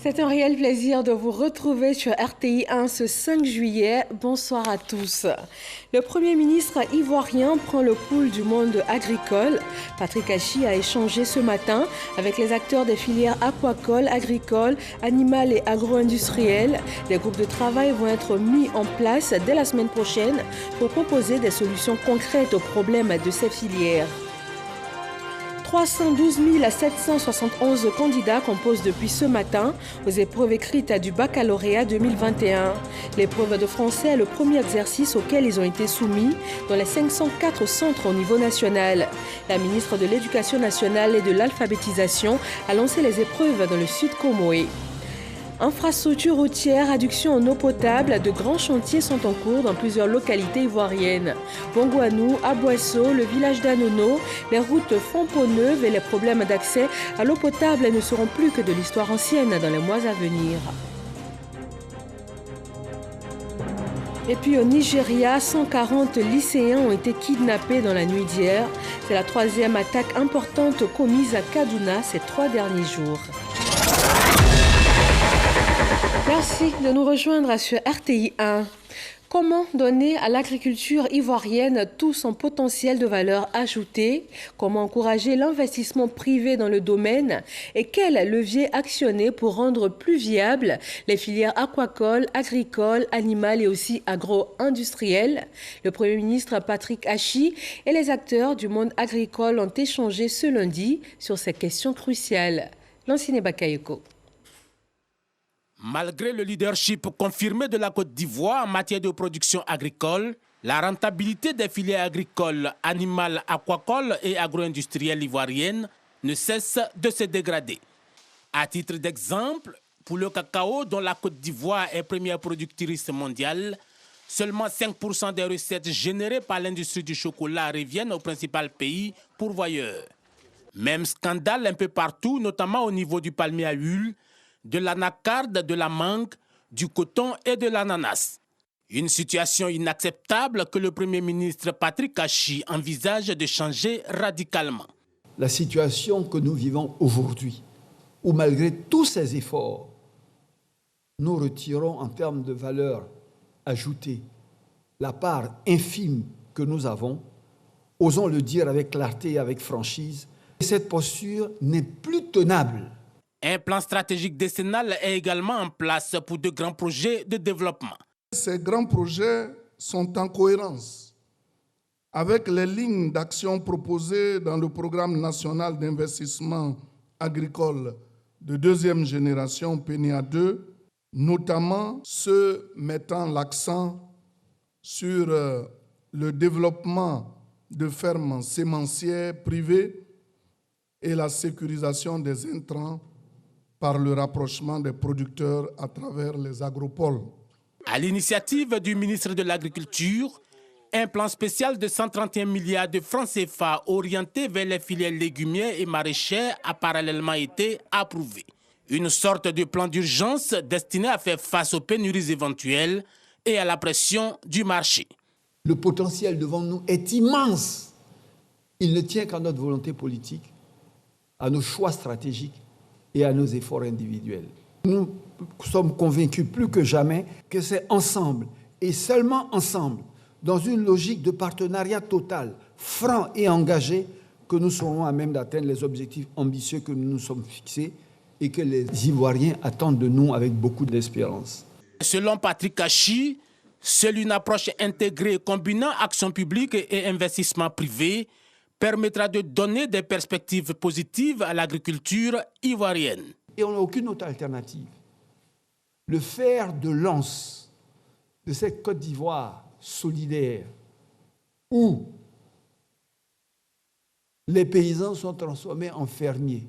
C'est un réel plaisir de vous retrouver sur RTI 1 ce 5 juillet. Bonsoir à tous. Le Premier ministre ivoirien prend le pouls du monde agricole. Patrick Achi a échangé ce matin avec les acteurs des filières aquacoles, agricoles, animales et agro-industrielles. Des groupes de travail vont être mis en place dès la semaine prochaine pour proposer des solutions concrètes aux problèmes de ces filières. 312 771 candidats composent depuis ce matin aux épreuves écrites du baccalauréat 2021. L'épreuve de français est le premier exercice auquel ils ont été soumis dans les 504 centres au niveau national. La ministre de l'Éducation nationale et de l'alphabétisation a lancé les épreuves dans le sud Comoé. Infrastructures routières, adduction en eau potable, de grands chantiers sont en cours dans plusieurs localités ivoiriennes. Bongouanou, Abouesso, le village d'Anono, les routes Font-Pont-Neuve et les problèmes d'accès à l'eau potable ne seront plus que de l'histoire ancienne dans les mois à venir. Et puis au Nigeria, 140 lycéens ont été kidnappés dans la nuit d'hier. C'est la troisième attaque importante commise à Kaduna ces 3 derniers jours. Merci de nous rejoindre sur RTI 1. Comment donner à l'agriculture ivoirienne tout son potentiel de valeur ajoutée? Comment encourager l'investissement privé dans le domaine? Et quels leviers actionner pour rendre plus viables les filières aquacoles, agricoles, animales et aussi agro-industrielles? Le Premier ministre Patrick Achi et les acteurs du monde agricole ont échangé ce lundi sur ces questions cruciales. Lancine Bakayoko. Malgré le leadership confirmé de la Côte d'Ivoire en matière de production agricole, la rentabilité des filières agricoles, animales, aquacoles et agro-industrielles ivoiriennes ne cesse de se dégrader. À titre d'exemple, pour le cacao, dont la Côte d'Ivoire est première productrice mondiale, seulement 5% des recettes générées par l'industrie du chocolat reviennent au principal pays pourvoyeur. Même scandale un peu partout, notamment au niveau du palmier à huile, de l'anacarde, de la mangue, du coton et de l'ananas. Une situation inacceptable que le Premier ministre Patrick Achi envisage de changer radicalement. La situation que nous vivons aujourd'hui, où malgré tous ces efforts, nous retirons en termes de valeur ajoutée la part infime que nous avons, osons le dire avec clarté et avec franchise, cette posture n'est plus tenable. Un plan stratégique décennal est également en place pour de grands projets de développement. Ces grands projets sont en cohérence avec les lignes d'action proposées dans le programme national d'investissement agricole de deuxième génération PNIA 2, notamment ceux mettant l'accent sur le développement de fermes sémencières privées et la sécurisation des intrants par le rapprochement des producteurs à travers les agropoles. À l'initiative du ministre de l'Agriculture, un plan spécial de 131 milliards de francs CFA orienté vers les filières légumières et maraîchères a parallèlement été approuvé. Une sorte de plan d'urgence destiné à faire face aux pénuries éventuelles et à la pression du marché. Le potentiel devant nous est immense. Il ne tient qu'à notre volonté politique, à nos choix stratégiques et à nos efforts individuels. Nous sommes convaincus plus que jamais que c'est ensemble, et seulement ensemble, dans une logique de partenariat total, franc et engagé, que nous serons à même d'atteindre les objectifs ambitieux que nous nous sommes fixés et que les Ivoiriens attendent de nous avec beaucoup d'espérance. Selon Patrick Achi, seule une approche intégrée combinant action publique et investissement privé permettra de donner des perspectives positives à l'agriculture ivoirienne. Et on n'a aucune autre alternative. Le fer de lance de cette Côte d'Ivoire solidaire, où les paysans sont transformés en fermiers,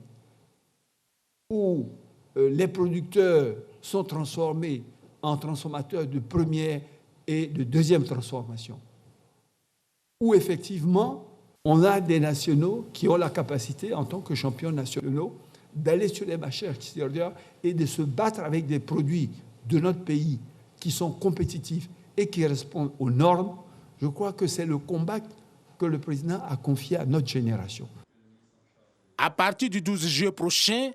où les producteurs sont transformés en transformateurs de première et de deuxième transformation, où effectivement on a des nationaux qui ont la capacité, en tant que champions nationaux, d'aller sur les marchés extérieurs et de se battre avec des produits de notre pays qui sont compétitifs et qui répondent aux normes. Je crois que c'est le combat que le président a confié à notre génération. À partir du 12 juillet prochain,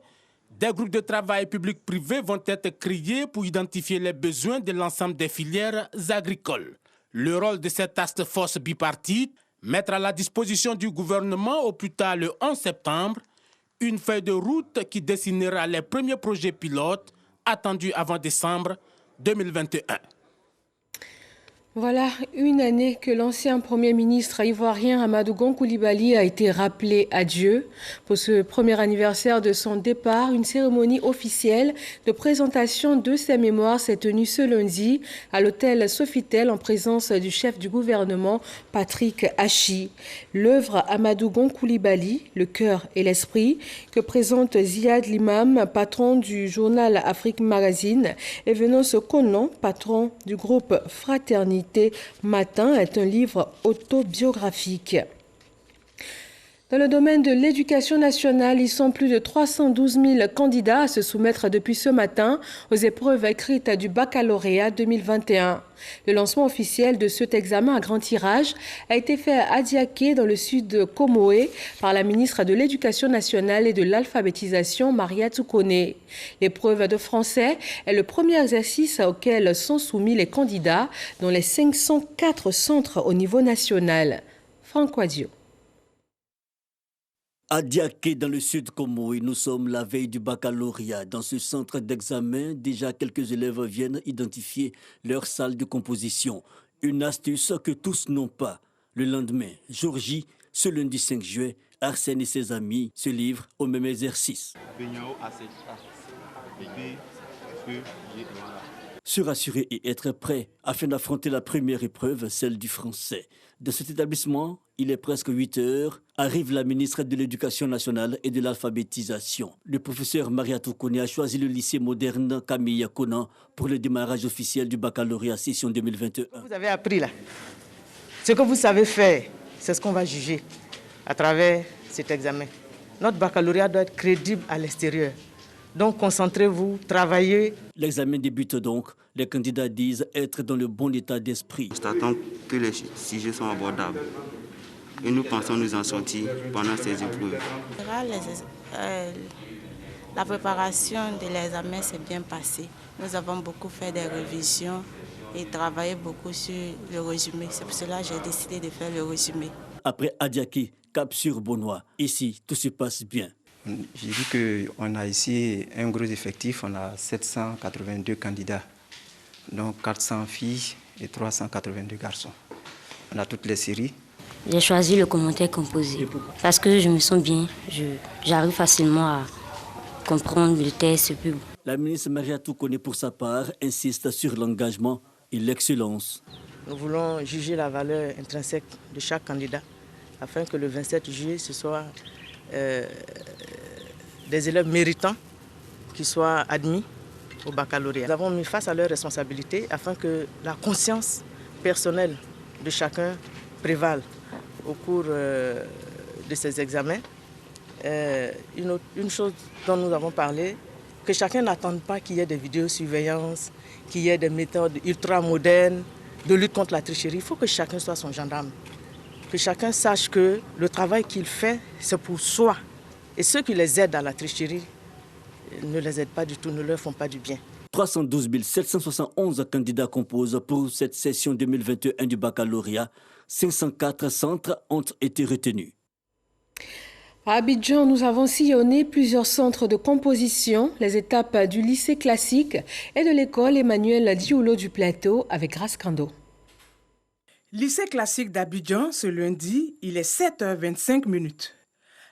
Des groupes de travail public-privé vont être créés pour identifier les besoins de l'ensemble des filières agricoles. Le rôle de cette task force bipartite, mettre à la disposition du gouvernement au plus tard le 11 septembre, une feuille de route qui dessinera les premiers projets pilotes attendus avant décembre 2021. Voilà une année que l'ancien Premier ministre ivoirien Amadou Gon Coulibaly a été rappelé à Dieu. Pour ce premier anniversaire de son départ, une cérémonie officielle de présentation de ses mémoires s'est tenue ce lundi à l'hôtel Sofitel en présence du chef du gouvernement Patrick Hachi. L'œuvre Amadou Gon Coulibaly, le cœur et l'esprit, que présente Ziad Limam, patron du journal Afrique Magazine, et Venance Konon, patron du groupe Fraternité Matin, est un livre autobiographique. Dans le domaine de l'éducation nationale, ils sont plus de 312 000 candidats à se soumettre depuis ce matin aux épreuves écrites du baccalauréat 2021. Le lancement officiel de cet examen à grand tirage a été fait à Adiaké, dans le sud de Comoé, par la ministre de l'Éducation nationale et de l'alphabétisation, Maria Toukone. L'épreuve de français est le premier exercice auquel sont soumis les candidats dans les 504 centres au niveau national. Franck Wadio. À Diaké, dans le sud Comoé, nous sommes la veille du baccalauréat. Dans ce centre d'examen, déjà quelques élèves viennent identifier leur salle de composition. Une astuce que tous n'ont pas. Le lendemain, jour J, ce lundi 5 juillet, Arsène et ses amis se livrent au même exercice. Se rassurer et être prêt afin d'affronter la première épreuve, celle du français. Dans cet établissement, il est presque 8 heures, arrive la ministre de l'Éducation nationale et de l'alphabétisation. Le professeur Maria Toukone a choisi le lycée moderne Camille Conan pour le démarrage officiel du baccalauréat session 2021. Vous avez appris là. Ce que vous savez faire, c'est ce qu'on va juger à travers cet examen. Notre baccalauréat doit être crédible à l'extérieur. Donc concentrez-vous, travaillez. L'examen débute donc. Les candidats disent être dans le bon état d'esprit. Constatons que les sujets sont abordables et nous pensons nous en sortir pendant ces épreuves. La préparation de l'examen s'est bien passée. Nous avons beaucoup fait des révisions et travaillé beaucoup sur le résumé. C'est pour cela que j'ai décidé de faire le résumé. Après Adiaké, cap sur Bonois. Ici, tout se passe bien. J'ai dit qu'on a ici un gros effectif, on a 782 candidats, donc 400 filles et 382 garçons. On a toutes les séries. J'ai choisi le commentaire composé parce que je me sens bien, j'arrive facilement à comprendre le texte. La ministre Maria Toukone, pour sa part, insiste sur l'engagement et l'excellence. Nous voulons juger la valeur intrinsèque de chaque candidat afin que le 27 juillet, ce soit des élèves méritants qui soient admis au baccalauréat. Nous avons mis face à leurs responsabilités afin que la conscience personnelle de chacun prévale au cours de ces examens. Une chose dont nous avons parlé, que chacun n'attende pas qu'il y ait des vidéosurveillances, qu'il y ait des méthodes ultra-modernes de lutte contre la tricherie. Il faut que chacun soit son gendarme. Que chacun sache que le travail qu'il fait, c'est pour soi. Et ceux qui les aident à la tricherie ne les aident pas du tout, ne leur font pas du bien. 312 771 candidats composent pour cette session 2021 du baccalauréat. 504 centres ont été retenus. À Abidjan, nous avons sillonné plusieurs centres de composition, les étapes du lycée classique et de l'école Emmanuel Dioulo du Plateau avec Grace Kando. Lycée classique d'Abidjan, ce lundi, il est 7h25.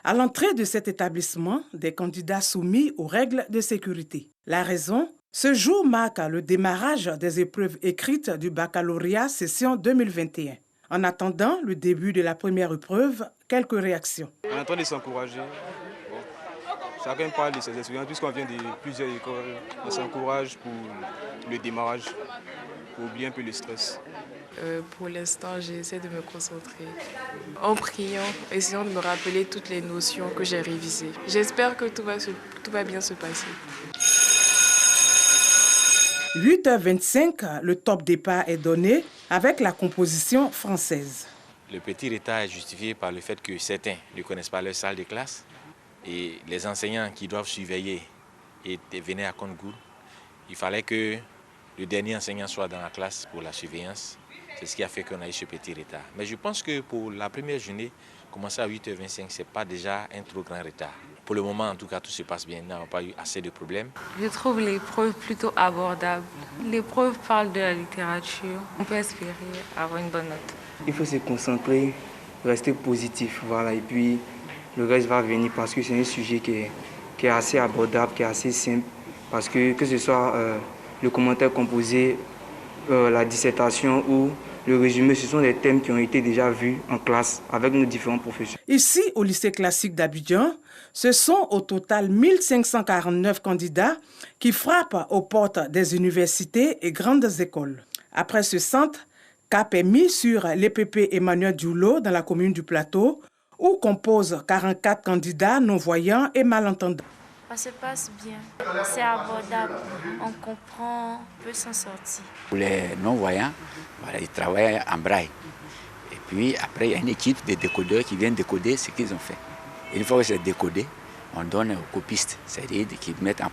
À l'entrée de cet établissement, des candidats soumis aux règles de sécurité. La raison, ce jour marque le démarrage des épreuves écrites du baccalauréat session 2021. En attendant le début de la première épreuve, quelques réactions. On est en train de s'encourager. Chacun parle de ses expériences, puisqu'on vient de plusieurs écoles. On s'encourage pour le démarrage, pour oublier un peu le stress. Pour l'instant, j'essaie de me concentrer en priant, essayant de me rappeler toutes les notions que j'ai révisées. J'espère que tout va bien se passer. 8h25, le top départ est donné avec la composition française. Le petit retard est justifié par le fait que certains ne connaissent pas leur salle de classe et les enseignants qui doivent surveiller et venaient à compte-gouttes. Il fallait que le dernier enseignant soit dans la classe pour la surveillance. C'est ce qui a fait qu'on a eu ce petit retard. Mais je pense que pour la première journée, commencer à 8h25, ce n'est pas déjà un trop grand retard. Pour le moment, en tout cas, tout se passe bien. Nous n'avons pas eu assez de problèmes. Je trouve l'épreuve plutôt abordable. L'épreuve parle de la littérature. On peut espérer avoir une bonne note. Il faut se concentrer, rester positif, voilà. Et puis, le reste va venir parce que c'est un sujet qui est assez abordable, qui est assez simple. Parce que ce soit le commentaire composé, la dissertation ou le résumé, ce sont des thèmes qui ont été déjà vus en classe avec nos différents professeurs. Ici, au lycée classique d'Abidjan, ce sont au total 1549 candidats qui frappent aux portes des universités et grandes écoles. Après ce centre, cap est mis sur l'EPP Emmanuel Dioulo dans la commune du Plateau, où composent 44 candidats non-voyants et malentendants. Ça se passe bien, c'est abordable, on comprend, on peut s'en sortir. Pour les non-voyants, voilà, ils travaillent en braille. Et puis après, il y a une équipe de décodeurs qui viennent décoder ce qu'ils ont fait. Et une fois que c'est décodé, on donne aux copistes, c'est-à-dire qu'ils mettent en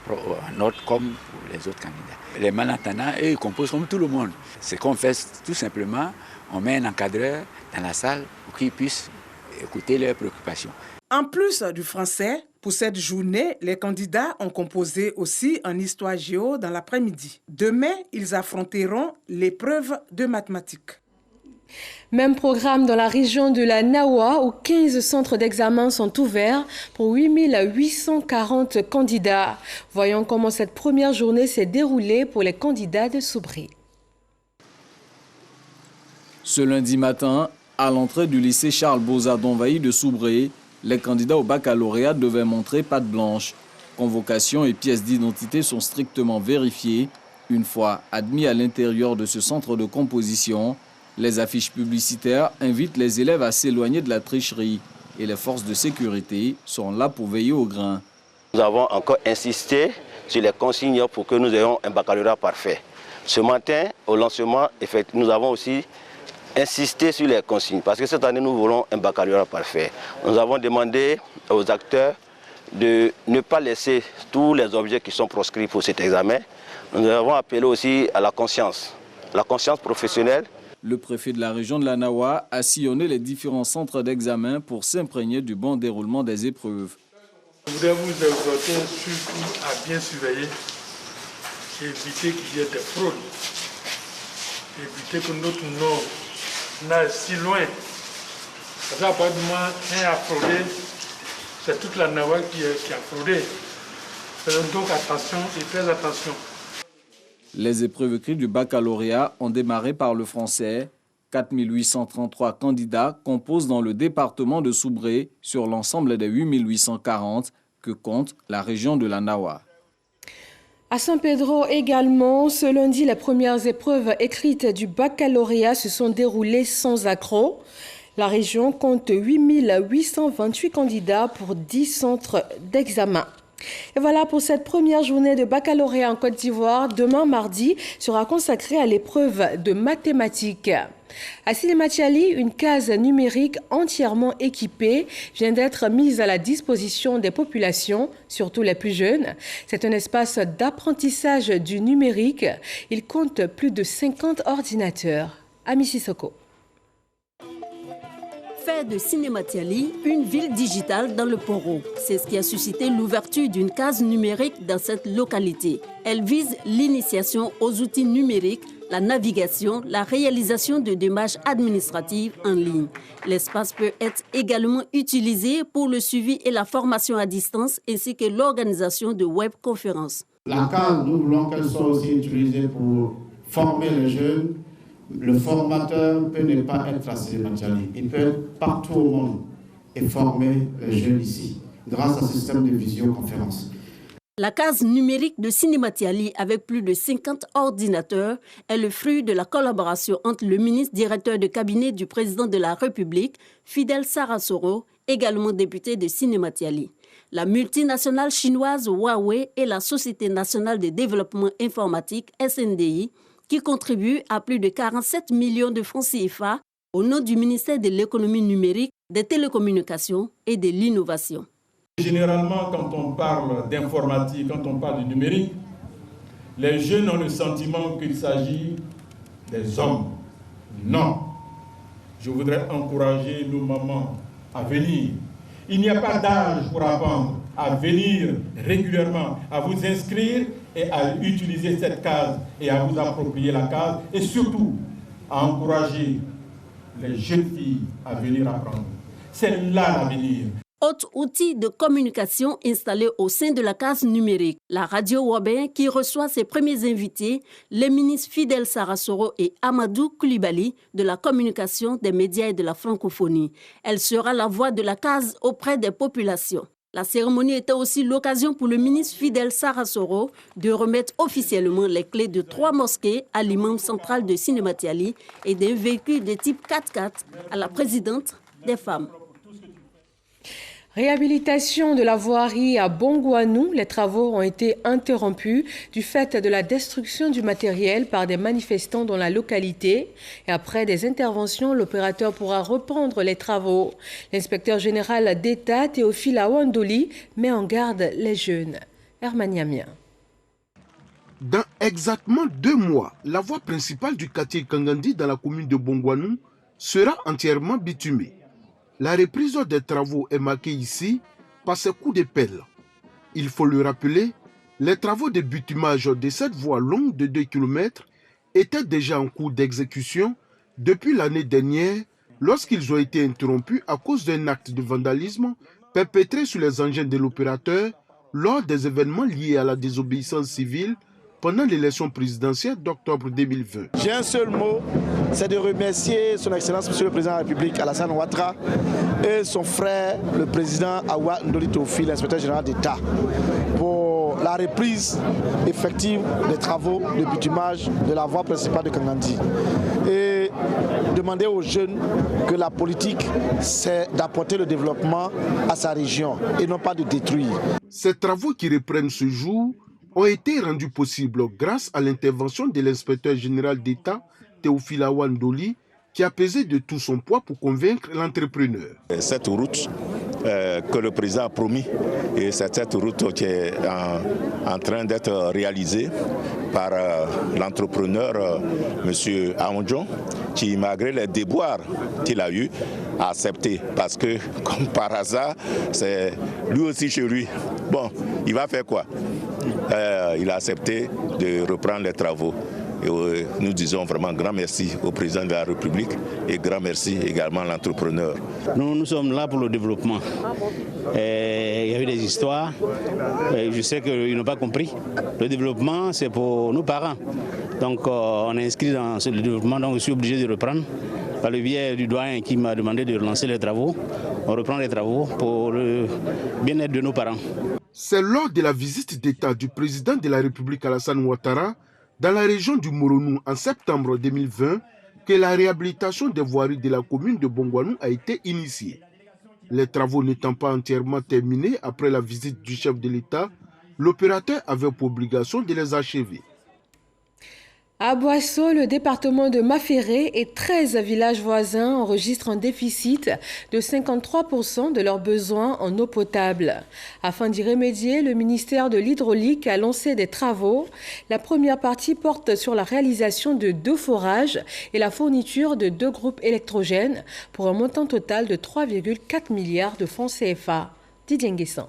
ordre comme pour les autres candidats. Les malentendants, eux, ils composent comme tout le monde. Ce qu'on fait, tout simplement, on met un encadreur dans la salle pour qu'ils puissent écouter leurs préoccupations. En plus du français, pour cette journée, les candidats ont composé aussi en histoire-géo dans l'après-midi. Demain, ils affronteront l'épreuve de mathématiques. Même programme dans la région de la Nawa où 15 centres d'examen sont ouverts pour 8840 candidats. Voyons comment cette première journée s'est déroulée pour les candidats de Soubré. Ce lundi matin, à l'entrée du lycée Charles Bozard d'Envahi de Soubré, les candidats au baccalauréat devaient montrer patte blanche. Convocation et pièces d'identité sont strictement vérifiées. Une fois admis à l'intérieur de ce centre de composition, les affiches publicitaires invitent les élèves à s'éloigner de la tricherie et les forces de sécurité sont là pour veiller au grain. Nous avons encore insisté sur les consignes pour que nous ayons un baccalauréat parfait. Ce matin, au lancement, nous avons aussi insisté sur les consignes parce que cette année, nous voulons un baccalauréat parfait. Nous avons demandé aux acteurs de ne pas laisser tous les objets qui sont proscrits pour cet examen. Nous avons appelé aussi à la conscience professionnelle. Le préfet de la région de la Nawa a sillonné les différents centres d'examen pour s'imprégner du bon déroulement des épreuves. Je voudrais vous exhorter surtout à bien surveiller et éviter qu'il y ait des fraudes. Éviter que notre nom n'aille si loin. Parce qu'à partir du moment où un a fraudé, c'est toute la Nawa qui a fraudé. Faisons donc attention et très attention. Les épreuves écrites du baccalauréat ont démarré par le français. 4833 candidats composent dans le département de Soubré sur l'ensemble des 8840 que compte la région de la Nawa. À San Pedro également, ce lundi, les premières épreuves écrites du baccalauréat se sont déroulées sans accroc. La région compte 8828 candidats pour 10 centres d'examen. Et voilà pour cette première journée de baccalauréat en Côte d'Ivoire. Demain, mardi, sera consacrée à l'épreuve de mathématiques. À Silimatiali, une case numérique entièrement équipée vient d'être mise à la disposition des populations, surtout les plus jeunes. C'est un espace d'apprentissage du numérique. Il compte plus de 50 ordinateurs. À Mississauga. Faire de Silimatiali une ville digitale dans le Poro. C'est ce qui a suscité l'ouverture d'une case numérique dans cette localité. Elle vise l'initiation aux outils numériques, la navigation, la réalisation de démarches administratives en ligne. L'espace peut être également utilisé pour le suivi et la formation à distance ainsi que l'organisation de webconférences. La case, nous voulons qu'elle soit aussi utilisée pour former les jeunes. Le formateur peut ne pas être à Silimatiali. Il peut être partout au monde et former les jeunes ici grâce à un système de visioconférence. La case numérique de Silimatiali avec plus de 50 ordinateurs est le fruit de la collaboration entre le ministre directeur de cabinet du président de la République, Fidel Sarasoro, également député de Silimatiali. La multinationale chinoise Huawei et la Société nationale de développement informatique, SNDI, qui contribue à plus de 47 millions de francs CFA au nom du ministère de l'économie numérique, des télécommunications et de l'innovation. Généralement, quand on parle d'informatique, quand on parle du numérique, les jeunes ont le sentiment qu'il s'agit des hommes. Non. Je voudrais encourager nos mamans à venir. Il n'y a pas d'âge pour apprendre à venir régulièrement, à vous inscrire et à utiliser cette case et à vous approprier la case et surtout à encourager les jeunes filles à venir apprendre. C'est là l'avenir. Autre outil de communication installé au sein de la case numérique, la radio Wabin qui reçoit ses premiers invités, les ministres Fidel Sarasoro et Amadou Koulibaly de la communication, des médias et de la francophonie. Elle sera la voix de la case auprès des populations. La cérémonie était aussi l'occasion pour le ministre Fidel Sarasoro de remettre officiellement les clés de 3 mosquées à l'imam central de Sinématiali et d'un véhicule de type 4x4 à la présidente des femmes. Réhabilitation de la voirie à Bongouanou, les travaux ont été interrompus du fait de la destruction du matériel par des manifestants dans la localité. Et après des interventions, l'opérateur pourra reprendre les travaux. L'inspecteur général d'État, Théophile Awandoli, met en garde les jeunes. Hermaniamien. Dans exactement 2 mois, la voie principale du quartier Kangandi dans la commune de Bongouanou sera entièrement bitumée. La reprise des travaux est marquée ici par ce coup de pelle. Il faut le rappeler, les travaux de bitumage de cette voie longue de 2 km étaient déjà en cours d'exécution depuis l'année dernière lorsqu'ils ont été interrompus à cause d'un acte de vandalisme perpétré sur les engins de l'opérateur lors des événements liés à la désobéissance civile pendant l'élection présidentielle d'octobre 2020. J'ai un seul mot, c'est de remercier son Excellence Monsieur le Président de la République, Alassane Ouattara, et son frère, le Président Awa Ndoli Théophile, l'inspecteur général d'État, pour la reprise effective des travaux de bitumage de la voie principale de Kangandi. Et demander aux jeunes que la politique, c'est d'apporter le développement à sa région et non pas de détruire. Ces travaux qui reprennent ce jour ont été rendus possibles grâce à l'intervention de l'inspecteur général d'État, Théophile Awandoli, qui a pesé de tout son poids pour convaincre l'entrepreneur. Cette route que le président a promis, et c'est cette route qui est en train d'être réalisée par l'entrepreneur M. Aondjon, qui, malgré les déboires qu'il a eus, a accepté. Parce que, comme par hasard, c'est lui aussi chez lui. Bon, il va faire quoi? Il a accepté de reprendre les travaux. Et nous disons vraiment grand merci au président de la République et grand merci également à l'entrepreneur. Nous sommes là pour le développement. Il y a eu des histoires, je sais qu'ils n'ont pas compris. Le développement, c'est pour nos parents. Donc on est inscrit dans ce développement, donc je suis obligé de reprendre. Par le biais du doyen qui m'a demandé de relancer les travaux, on reprend les travaux pour le bien-être de nos parents. C'est lors de la visite d'État du président de la République Alassane Ouattara dans la région du Moronou en septembre 2020 que la réhabilitation des voiries de la commune de Bongouanou a été initiée. Les travaux n'étant pas entièrement terminés après la visite du chef de l'État, l'opérateur avait pour obligation de les achever. À Boisseau, le département de Maféré et 13 villages voisins enregistrent un déficit de 53% de leurs besoins en eau potable. Afin d'y remédier, le ministère de l'Hydraulique a lancé des travaux. La première partie porte sur la réalisation de 2 forages et la fourniture de 2 groupes électrogènes pour un montant total de 3,4 milliards de francs CFA. Didier Nguessan.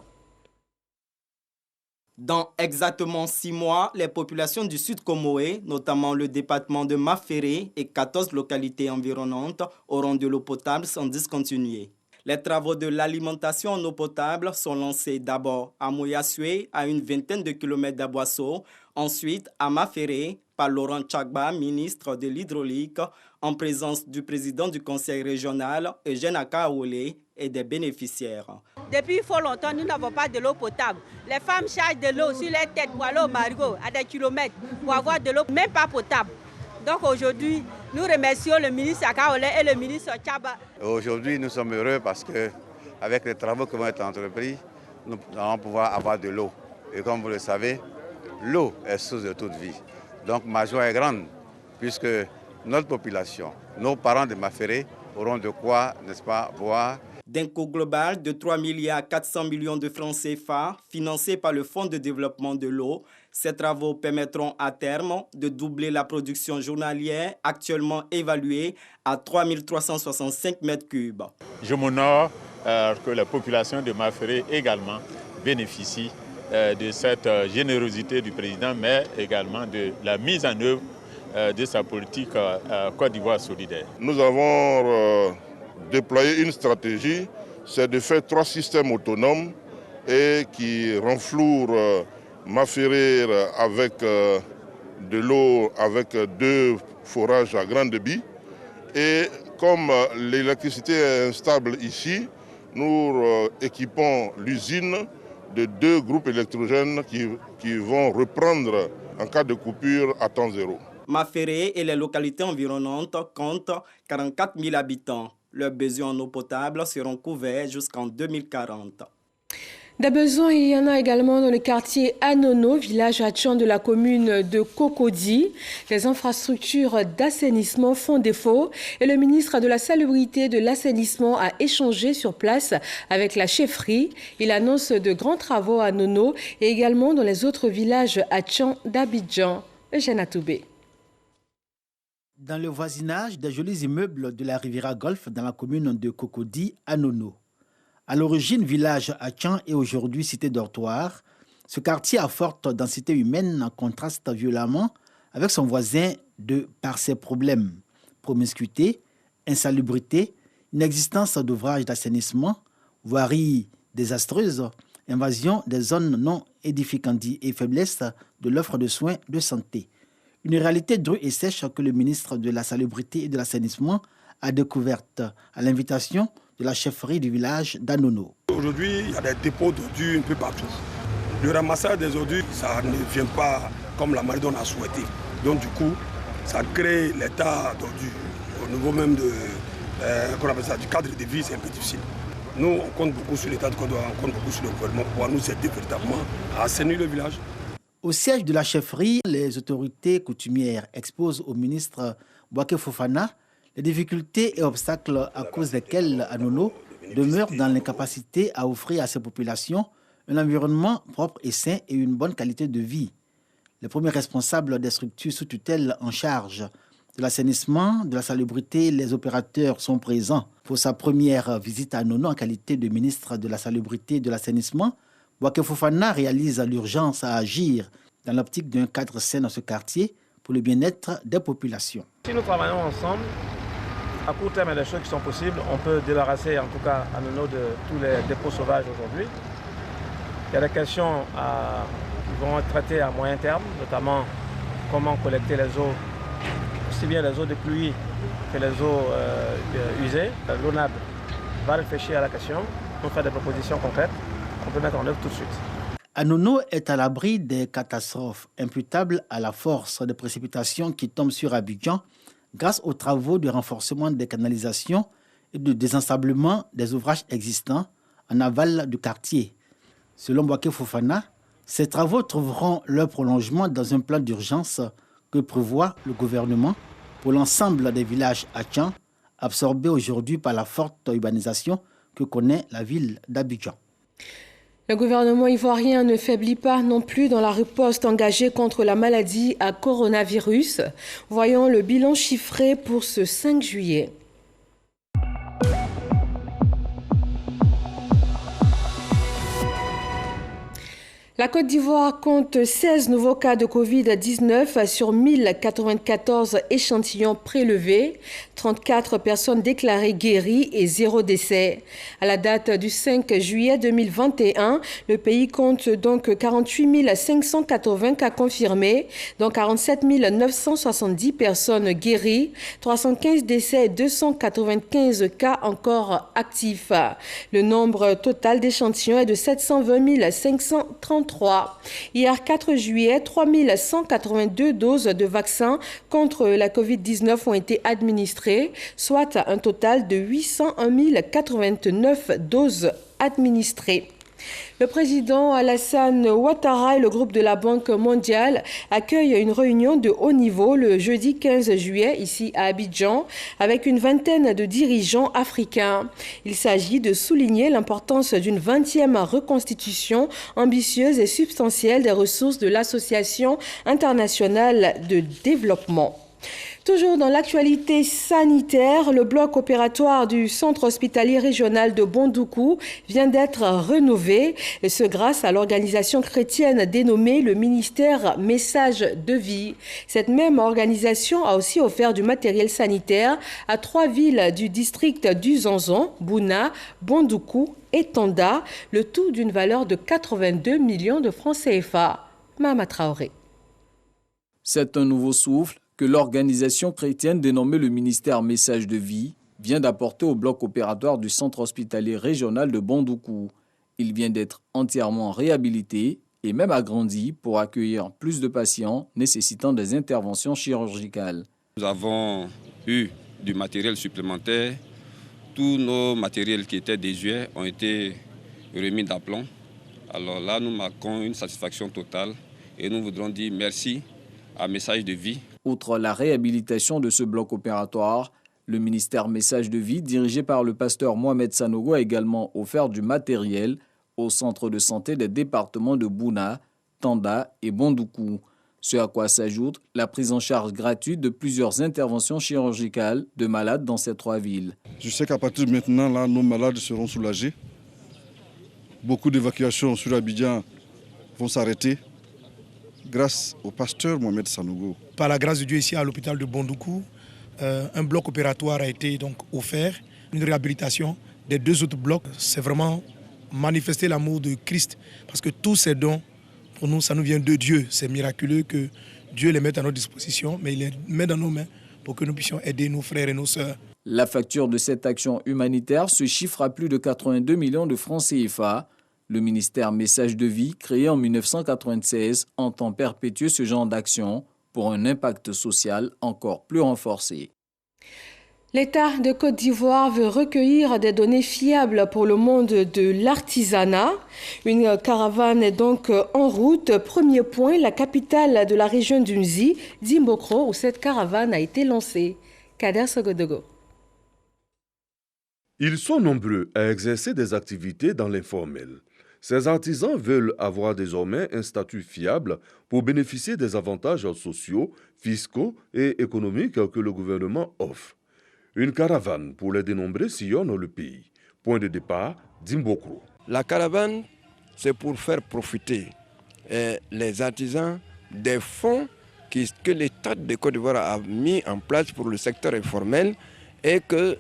Dans exactement 6 mois, les populations du Sud Comoé, notamment le département de Maféré et 14 localités environnantes, auront de l'eau potable sans discontinuer. Les travaux de l'alimentation en eau potable sont lancés d'abord à Mouyassué, à une vingtaine de kilomètres d'Aboisseau, ensuite à Maféré, par Laurent Tchagba, ministre de l'Hydraulique, en présence du président du conseil régional, Eugène Akaoulé, et des bénéficiaires. Depuis fort longtemps, nous n'avons pas de l'eau potable. Les femmes chargent de l'eau sur les têtes pour aller au marigot à des kilomètres pour avoir de l'eau même pas potable. Donc aujourd'hui, nous remercions le ministre Akaoulé et le ministre Tchagba. Aujourd'hui, nous sommes heureux parce qu'avec les travaux qui vont être entrepris, nous allons pouvoir avoir de l'eau. Et comme vous le savez, l'eau est source de toute vie. Donc ma joie est grande puisque notre population, nos parents de Maféré auront de quoi, n'est-ce pas, boire d'un coût global de 3 400 milliards de francs CFA financés par le Fonds de développement de l'eau. Ces travaux permettront à terme de doubler la production journalière actuellement évaluée à 3 365 mètres cubes. Je m'honore que la population de Maféré également bénéficie de cette générosité du président, mais également de la mise en œuvre de sa politique Côte d'Ivoire solidaire. Nous avons déployé une stratégie, c'est de faire 3 systèmes autonomes et qui renflouent Maféré avec de l'eau, avec 2 forages à grande débit. Et comme l'électricité est instable ici, nous équipons l'usine de 2 groupes électrogènes qui vont reprendre en cas de coupure à temps zéro. Maféré et les localités environnantes comptent 44 000 habitants. Leurs besoins en eau potable seront couverts jusqu'en 2040. Des besoins, il y en a également dans le quartier Anono, village atchant de la commune de Cocody. Les infrastructures d'assainissement font défaut et le ministre de la Salubrité et de l'Assainissement a échangé sur place avec la chefferie. Il annonce de grands travaux à Anono et également dans les autres villages atchants d'Abidjan. Eugène Atoubé. Dans le voisinage des jolis immeubles de la Riviera Golf dans la commune de Cocody, Anono. À l'origine, village atchant et aujourd'hui cité dortoir, ce quartier à forte densité humaine contraste violemment avec son voisin par ses problèmes. Promiscuité, insalubrité, inexistence d'ouvrages d'assainissement, voirie désastreuse, invasion des zones non édificantes et faiblesse de l'offre de soins de santé. Une réalité drue et sèche que le ministre de la Salubrité et de l'Assainissement a découverte à l'invitation de la chefferie du village d'Anono. Aujourd'hui, il y a des dépôts d'ordures un peu partout. Le ramassage des ordures, ça ne vient pas comme la Maridon a souhaité. Donc du coup, ça crée l'état d'ordures. Au niveau même du cadre de vie, c'est un peu difficile. Nous, on compte beaucoup sur l'État de Côte d'Ivoire, on compte beaucoup sur le gouvernement pour pouvoir nous aider véritablement à assainir le village. Au siège de la chefferie, les autorités coutumières exposent au ministre Bouaké Fofana les difficultés et obstacles à cause desquels Anono demeure dans l'incapacité à offrir à ses populations un environnement propre et sain et une bonne qualité de vie. Les premiers responsables des structures sous tutelle en charge de l'assainissement, de la salubrité, les opérateurs sont présents. Pour sa première visite à Anono en qualité de ministre de la Salubrité et de l'Assainissement, Bouaké Fofana réalise l'urgence à agir dans l'optique d'un cadre sain dans ce quartier pour le bien-être des populations. Si nous travaillons ensemble, à court terme, il y a des choses qui sont possibles. On peut débarrasser en tout cas à Anono de tous les dépôts sauvages aujourd'hui. Il y a des questions qui vont être traitées à moyen terme, notamment comment collecter les eaux, aussi bien les eaux de pluie que les eaux usées. L'ONAB va réfléchir à la question pour faire des propositions concrètes qu'on peut mettre en œuvre tout de suite. Anono est à l'abri des catastrophes imputables à la force des précipitations qui tombent sur Abidjan grâce aux travaux de renforcement des canalisations et de désensablement des ouvrages existants en aval du quartier. Selon Bouaké Fofana, ces travaux trouveront leur prolongement dans un plan d'urgence que prévoit le gouvernement pour l'ensemble des villages atchants absorbés aujourd'hui par la forte urbanisation que connaît la ville d'Abidjan. Le gouvernement ivoirien ne faiblit pas non plus dans la riposte engagée contre la maladie à coronavirus. Voyons le bilan chiffré pour ce 5 juillet. La Côte d'Ivoire compte 16 nouveaux cas de Covid-19 sur 1094 échantillons prélevés, 34 personnes déclarées guéries et 0 décès. À la date du 5 juillet 2021, le pays compte donc 48 580 cas confirmés, dont 47 970 personnes guéries, 315 décès et 295 cas encore actifs. Le nombre total d'échantillons est de 720 533. Hier 4 juillet, 3182 doses de vaccins contre la Covid-19 ont été administrées, soit un total de 801 089 doses administrées. Le président Alassane Ouattara et le groupe de la Banque mondiale accueillent une réunion de haut niveau le jeudi 15 juillet ici à Abidjan avec une vingtaine de dirigeants africains. Il s'agit de souligner l'importance d'une 20e reconstitution ambitieuse et substantielle des ressources de l'Association internationale de développement. Toujours dans l'actualité sanitaire, le bloc opératoire du centre hospitalier régional de Bondoukou vient d'être rénové, et ce grâce à l'organisation chrétienne dénommée le ministère Message de Vie. Cette même organisation a aussi offert du matériel sanitaire à 3 villes du district du Zanzan, Bouna, Bondoukou et Tanda, le tout d'une valeur de 82 millions de francs CFA. Mama Traoré. C'est un nouveau souffle que l'organisation chrétienne dénommée le ministère Message de Vie vient d'apporter au bloc opératoire du centre hospitalier régional de Bondoukou. Il vient d'être entièrement réhabilité et même agrandi pour accueillir plus de patients nécessitant des interventions chirurgicales. Nous avons eu du matériel supplémentaire. Tous nos matériels qui étaient désuets ont été remis d'aplomb. Alors là, nous marquons une satisfaction totale et nous voudrons dire merci à Message de Vie. Outre la réhabilitation de ce bloc opératoire, le ministère Message de Vie, dirigé par le pasteur Mohamed Sanogo, a également offert du matériel au centre de santé des départements de Bouna, Tanda et Bondoukou. Ce à quoi s'ajoute la prise en charge gratuite de plusieurs interventions chirurgicales de malades dans ces 3 villes. Je sais qu'à partir de maintenant, là, nos malades seront soulagés. Beaucoup d'évacuations sur Abidjan vont s'arrêter grâce au pasteur Mohamed Sanogo. Par la grâce de Dieu, ici à l'hôpital de Bondoukou, un bloc opératoire a été donc offert, une réhabilitation des 2 autres blocs. C'est vraiment manifester l'amour de Christ, parce que tous ces dons, pour nous, ça nous vient de Dieu. C'est miraculeux que Dieu les mette à notre disposition, mais il les met dans nos mains pour que nous puissions aider nos frères et nos sœurs. La facture de cette action humanitaire se chiffre à plus de 82 millions de francs CFA. Le ministère Message de Vie, créé en 1996, entend perpétuer ce genre d'action pour un impact social encore plus renforcé. L'État de Côte d'Ivoire veut recueillir des données fiables pour le monde de l'artisanat. Une caravane est donc en route. Premier point, la capitale de la région d'Unzi, Dimbokro, où cette caravane a été lancée. Kader Sogodogo. Ils sont nombreux à exercer des activités dans l'informel. Ces artisans veulent avoir désormais un statut fiable pour bénéficier des avantages sociaux, fiscaux et économiques que le gouvernement offre. Une caravane pour les dénombrer sillonne le pays. Point de départ, Dimbokro. La caravane, c'est pour faire profiter les artisans des fonds que l'État de Côte d'Ivoire a mis en place pour le secteur informel et que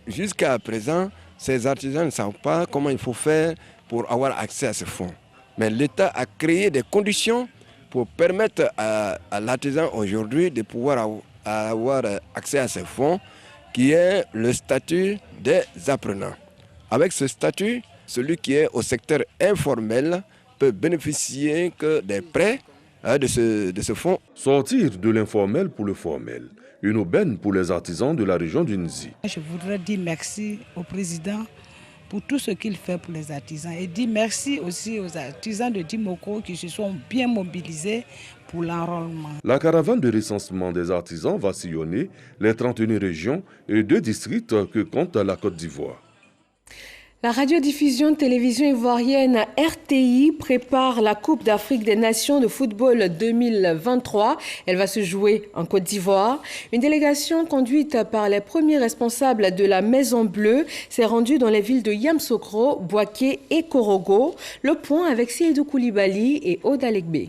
jusqu'à présent, ces artisans ne savent pas comment il faut faire pour avoir accès à ces fonds. Mais l'État a créé des conditions pour permettre à l'artisan aujourd'hui de pouvoir avoir accès à ces fonds, qui est le statut des apprenants. Avec ce statut, celui qui est au secteur informel peut bénéficier que des prêts de ce fonds. Sortir de l'informel pour le formel. Une aubaine pour les artisans de la région d'Unzi. Je voudrais dire merci au président pour tout ce qu'il fait pour les artisans et dire merci aussi aux artisans de Dimbokro qui se sont bien mobilisés pour l'enrôlement. La caravane de recensement des artisans va sillonner les 31 régions et 2 districts que compte la Côte d'Ivoire. La radiodiffusion télévision ivoirienne RTI prépare la Coupe d'Afrique des Nations de football 2023. Elle va se jouer en Côte d'Ivoire. Une délégation conduite par les premiers responsables de la Maison Bleue s'est rendue dans les villes de Yamoussoukro, Bouaké et Korogo. Le point avec Seydou Koulibaly et Oda Legbe.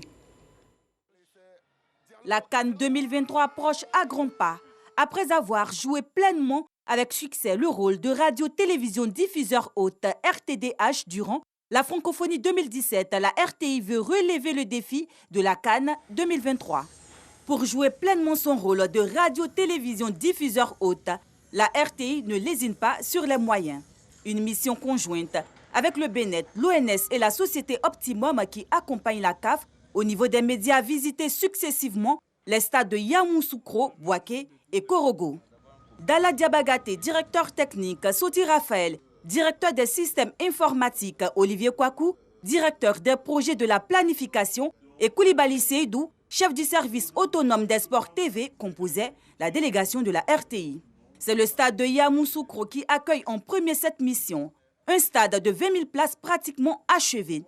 La CAN 2023 approche à grands pas. Après avoir joué pleinement avec succès le rôle de radio-télévision diffuseur hôte RTDH durant la francophonie 2017, la RTI veut relever le défi de la CAN 2023. Pour jouer pleinement son rôle de radio-télévision diffuseur hôte, la RTI ne lésine pas sur les moyens. Une mission conjointe avec le BNET, l'ONS et la société Optimum qui accompagne la CAF au niveau des médias visités successivement les stades de Yamoussoukro, Bouaké et Korogo. Dalla Diabagaté, directeur technique, Soti Raphaël directeur des systèmes informatiques Olivier Kwaku, directeur des projets de la planification, et Koulibaly Seydou, chef du service autonome des sports TV, composaient la délégation de la RTI. C'est le stade de Yamoussoukro qui accueille en premier cette mission, un stade de 20 000 places pratiquement achevé.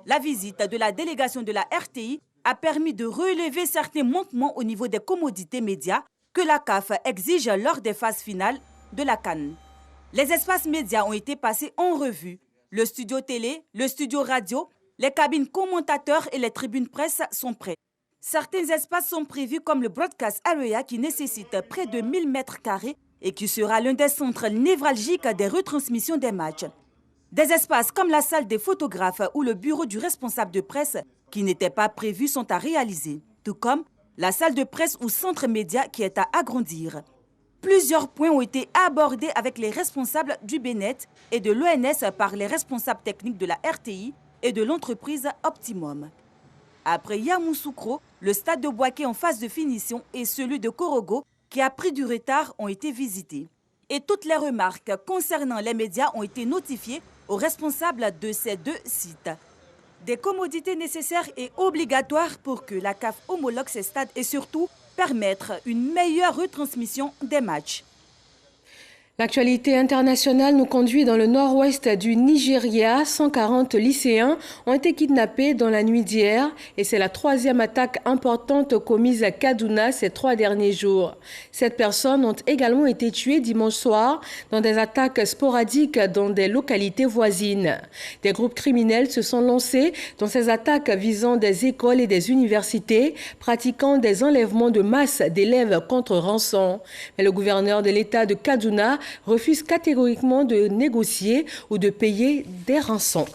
La visite de la délégation de la RTI a permis de relever certains manquements au niveau des commodités médias que la CAF exige lors des phases finales de la CAN. Les espaces médias ont été passés en revue. Le studio télé, le studio radio, les cabines commentateurs et les tribunes presse sont prêts. Certains espaces sont prévus comme le Broadcast Area qui nécessite près de 1000 mètres carrés et qui sera l'un des centres névralgiques des retransmissions des matchs. Des espaces comme la salle des photographes ou le bureau du responsable de presse qui n'étaient pas prévus sont à réaliser, tout comme la salle de presse ou centre média qui est à agrandir. Plusieurs points ont été abordés avec les responsables du BNet et de l'ONS par les responsables techniques de la RTI et de l'entreprise Optimum. Après Yamoussoukro, le stade de Bouaké en phase de finition et celui de Korogo, qui a pris du retard, ont été visités. Et toutes les remarques concernant les médias ont été notifiées aux responsables de ces deux sites. Des commodités nécessaires et obligatoires pour que la CAF homologue ces stades et surtout permettre une meilleure retransmission des matchs. L'actualité internationale nous conduit dans le nord-ouest du Nigeria. 140 lycéens ont été kidnappés dans la nuit d'hier et c'est la troisième attaque importante commise à Kaduna ces 3 derniers jours. 7 personnes ont également été tuées dimanche soir dans des attaques sporadiques dans des localités voisines. Des groupes criminels se sont lancés dans ces attaques visant des écoles et des universités, pratiquant des enlèvements de masse d'élèves contre rançon. Mais le gouverneur de l'État de Kaduna refuse catégoriquement de négocier ou de payer des rançons.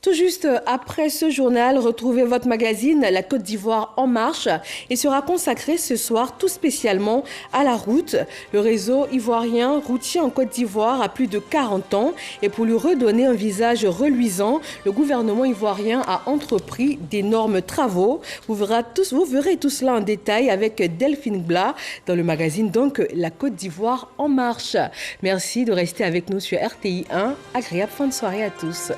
Tout juste après ce journal, retrouvez votre magazine La Côte d'Ivoire en marche et sera consacré ce soir tout spécialement à la route. Le réseau ivoirien routier en Côte d'Ivoire a plus de 40 ans et pour lui redonner un visage reluisant, le gouvernement ivoirien a entrepris d'énormes travaux. Vous verrez tout cela en détail avec Delphine Blas dans le magazine donc La Côte d'Ivoire en marche. Merci de rester avec nous sur RTI 1. Agréable fin de soirée à tous.